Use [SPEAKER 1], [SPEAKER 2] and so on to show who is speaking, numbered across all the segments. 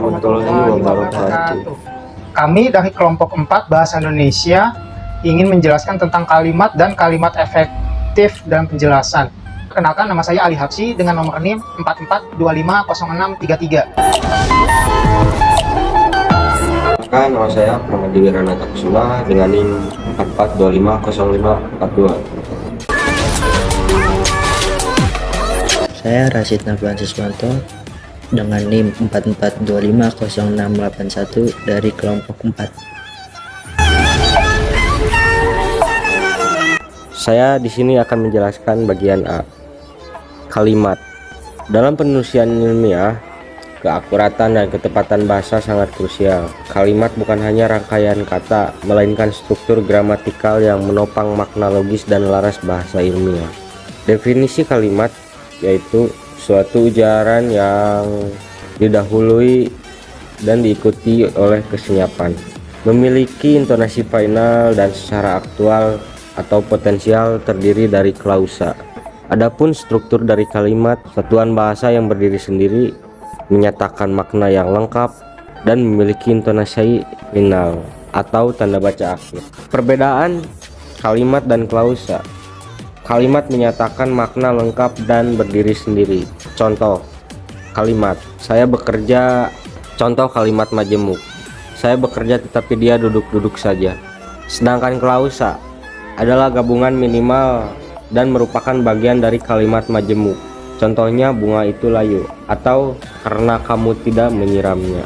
[SPEAKER 1] warahmatullahi wabarakatuh.
[SPEAKER 2] Kami dari kelompok 4 Bahasa Indonesia ingin menjelaskan tentang kalimat dan kalimat efektif dalam penjelasan. Perkenalkan, nama saya Ali Hapsi dengan nomor NIM 44250633.
[SPEAKER 1] Maka nama saya Pramadi Wiranata Kusuma dengan NIM 44250542.
[SPEAKER 3] Saya Rashid Naflan Siswanto dengan NIM 44250681 dari kelompok 4.
[SPEAKER 1] Saya di sini akan menjelaskan bagian A. Kalimat. Dalam penulisan ilmiah, keakuratan dan ketepatan bahasa sangat krusial. Kalimat bukan hanya rangkaian kata, melainkan struktur gramatikal yang menopang makna logis dan laras bahasa ilmiah. Definisi kalimat yaitu suatu ujaran yang didahului dan diikuti oleh kesenyapan, memiliki intonasi final dan secara aktual atau potensial terdiri dari klausa. Adapun struktur dari kalimat, satuan bahasa yang berdiri sendiri, menyatakan makna yang lengkap dan memiliki intonasi final atau tanda baca akhir. Perbedaan kalimat dan klausa. Kalimat menyatakan makna lengkap dan berdiri sendiri. Contoh kalimat, saya bekerja. Contoh kalimat majemuk, saya bekerja tetapi dia duduk-duduk saja. Sedangkan klausa adalah gabungan minimal dan merupakan bagian dari kalimat majemuk. Contohnya bunga itu layu atau karena kamu tidak menyiramnya.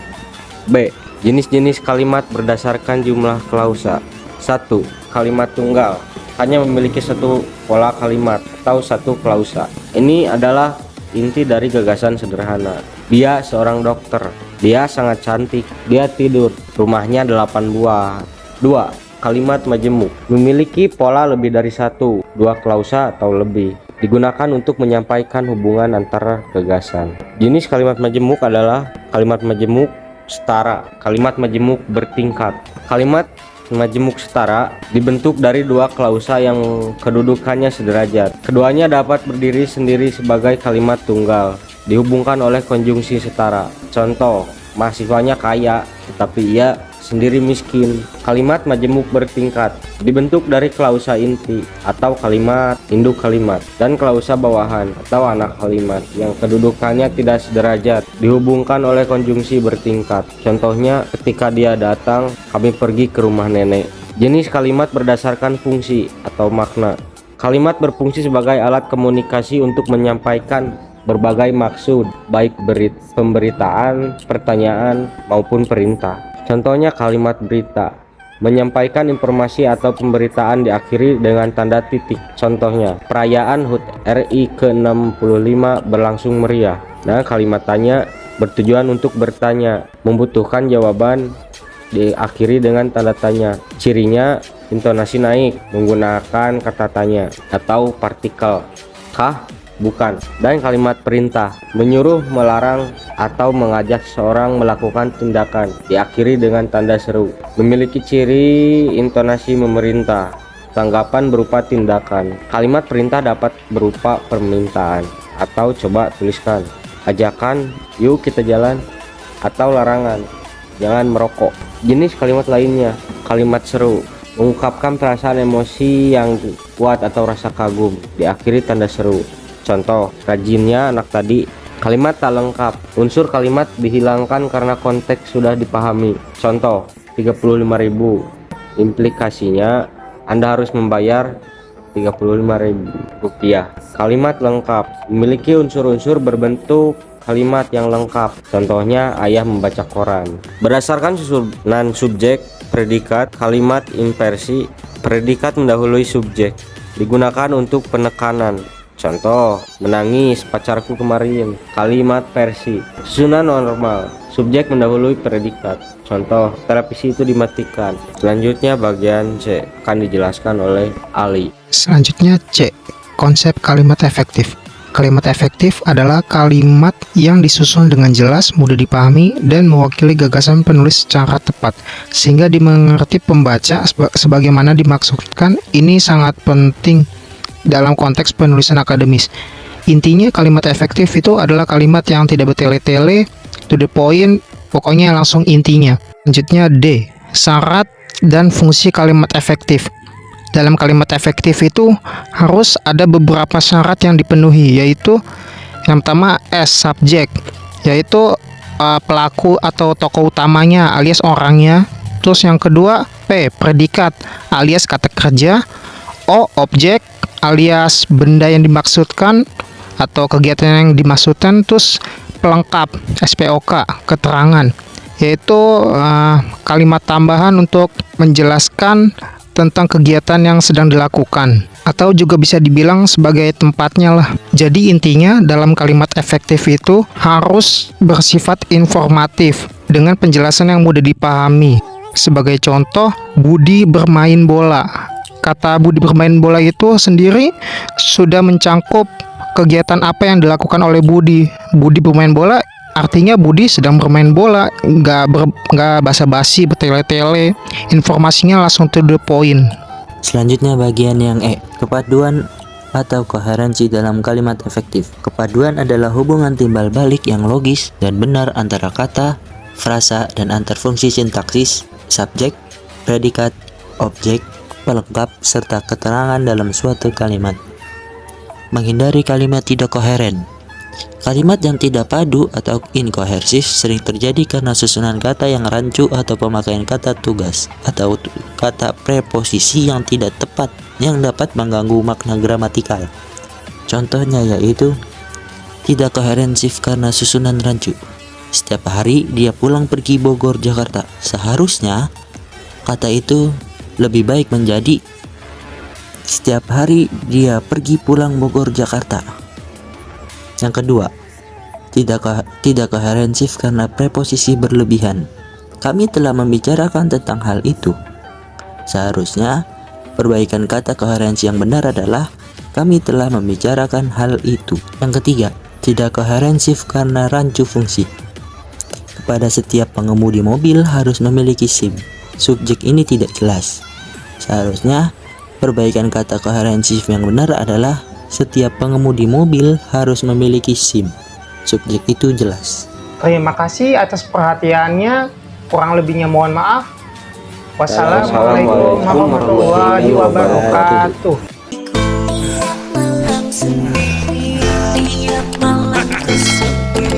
[SPEAKER 1] B. Jenis-jenis kalimat berdasarkan jumlah klausa. 1. Kalimat tunggal, hanya memiliki satu pola kalimat atau satu klausa. Ini adalah inti dari gagasan sederhana. Dia seorang dokter, dia sangat cantik, dia tidur, rumahnya 8 buah. 2. Kalimat majemuk, memiliki pola lebih dari satu, dua klausa atau lebih, digunakan untuk menyampaikan hubungan antara gagasan. Jenis kalimat majemuk adalah kalimat majemuk setara, kalimat majemuk bertingkat. Kalimat majemuk setara dibentuk dari dua klausa yang kedudukannya sederajat. Keduanya dapat berdiri sendiri sebagai kalimat tunggal, dihubungkan oleh konjungsi setara. Contoh, mahasiswanya kaya tetapi ia sendiri miskin. Kalimat majemuk bertingkat dibentuk dari klausa inti atau kalimat induk kalimat dan klausa bawahan atau anak kalimat yang kedudukannya tidak sederajat, dihubungkan oleh konjungsi bertingkat. Contohnya, ketika dia datang, kami pergi ke rumah nenek. Jenis kalimat berdasarkan fungsi atau makna. Kalimat berfungsi sebagai alat komunikasi untuk menyampaikan berbagai maksud, baik pemberitaan, pertanyaan, maupun perintah. Contohnya kalimat berita, menyampaikan informasi atau pemberitaan diakhiri dengan tanda titik. Contohnya, perayaan HUT RI ke-65 berlangsung meriah. Nah, kalimat tanya bertujuan untuk bertanya, membutuhkan jawaban, diakhiri dengan tanda tanya. Cirinya, intonasi naik, menggunakan kata tanya atau partikel. Kah? Bukan. Dan kalimat perintah, menyuruh, melarang, atau mengajak seorang melakukan tindakan, diakhiri dengan tanda seru, memiliki ciri intonasi memerintah, tanggapan berupa tindakan. Kalimat perintah dapat berupa permintaan atau coba tuliskan, ajakan, yuk kita jalan, atau larangan, jangan merokok. Jenis kalimat lainnya, kalimat seru, mengungkapkan perasaan emosi yang kuat atau rasa kagum, diakhiri tanda seru. Contoh, rajinnya anak tadi. Kalimat tak lengkap, unsur kalimat dihilangkan karena konteks sudah dipahami. Contoh, 35.000. Implikasinya Anda harus membayar 35.000 rupiah. Kalimat lengkap, memiliki unsur-unsur berbentuk kalimat yang lengkap. Contohnya, ayah membaca koran. Berdasarkan susunan subjek, predikat, kalimat inversi, predikat mendahului subjek, digunakan untuk penekanan. Contoh, menangis pacarku kemarin. Kalimat versi, susunan normal, subjek mendahului predikat. Contoh, televisi itu dimatikan. Selanjutnya bagian C akan dijelaskan oleh Ali.
[SPEAKER 2] Selanjutnya C, konsep kalimat efektif. Kalimat efektif adalah kalimat yang disusun dengan jelas, mudah dipahami, dan mewakili gagasan penulis secara tepat, sehingga dimengerti pembaca sebagaimana dimaksudkan. Ini sangat penting dalam konteks penulisan akademis. Intinya, kalimat efektif itu adalah kalimat yang tidak bertele-tele, to the point, Pokoknya langsung intinya. Selanjutnya D, syarat dan fungsi kalimat efektif. Dalam kalimat efektif itu harus ada beberapa syarat yang dipenuhi, yaitu yang pertama S, subjek, yaitu pelaku atau tokoh utamanya alias orangnya. Terus yang kedua P, predikat alias kata kerja. O, objek alias benda yang dimaksudkan atau kegiatan yang dimaksudkan. Terus pelengkap SPOK, keterangan, yaitu kalimat tambahan untuk menjelaskan tentang kegiatan yang sedang dilakukan, atau juga bisa dibilang sebagai tempatnya lah. Jadi intinya dalam kalimat efektif itu harus bersifat informatif dengan penjelasan yang mudah dipahami. Sebagai contoh, Budi bermain bola. Kata Budi bermain bola itu sendiri sudah mencangkup kegiatan apa yang dilakukan oleh Budi. Budi bermain bola artinya Budi sedang bermain bola, nggak basa-basi bertele-tele, informasinya langsung to the point.
[SPEAKER 3] Selanjutnya bagian yang E, kepaduan atau koherensi dalam kalimat efektif. Kepaduan adalah hubungan timbal balik yang logis dan benar antara kata, frasa, dan antar fungsi sintaksis, subjek, predikat, objek, pelengkap, serta keterangan dalam suatu kalimat. Menghindari kalimat tidak koheren. Kalimat yang tidak padu atau inkohersif sering terjadi karena susunan kata yang rancu atau pemakaian kata tugas atau kata preposisi yang tidak tepat yang dapat mengganggu makna gramatikal. Contohnya yaitu tidak koherensif karena susunan rancu. Setiap hari dia pulang pergi Bogor Jakarta. Seharusnya kata itu lebih baik menjadi setiap hari dia pergi pulang Bogor Jakarta. Yang kedua, tidak koherensif karena preposisi berlebihan. Kami telah membicarakan tentang hal itu. Seharusnya perbaikan kata koherensi yang benar adalah kami telah membicarakan hal itu. Yang ketiga, tidak koherensif karena rancu fungsi. Kepada setiap pengemudi mobil harus memiliki SIM. Subjek ini tidak jelas. Seharusnya perbaikan kata koherensif yang benar adalah setiap pengemudi mobil harus memiliki SIM. Subjek itu jelas.
[SPEAKER 2] Terima kasih atas perhatiannya. Kurang lebihnya mohon maaf. Wassalamualaikum warahmatullahi wabarakatuh.
[SPEAKER 4] Malam sendiri, tiap malam ku sepi.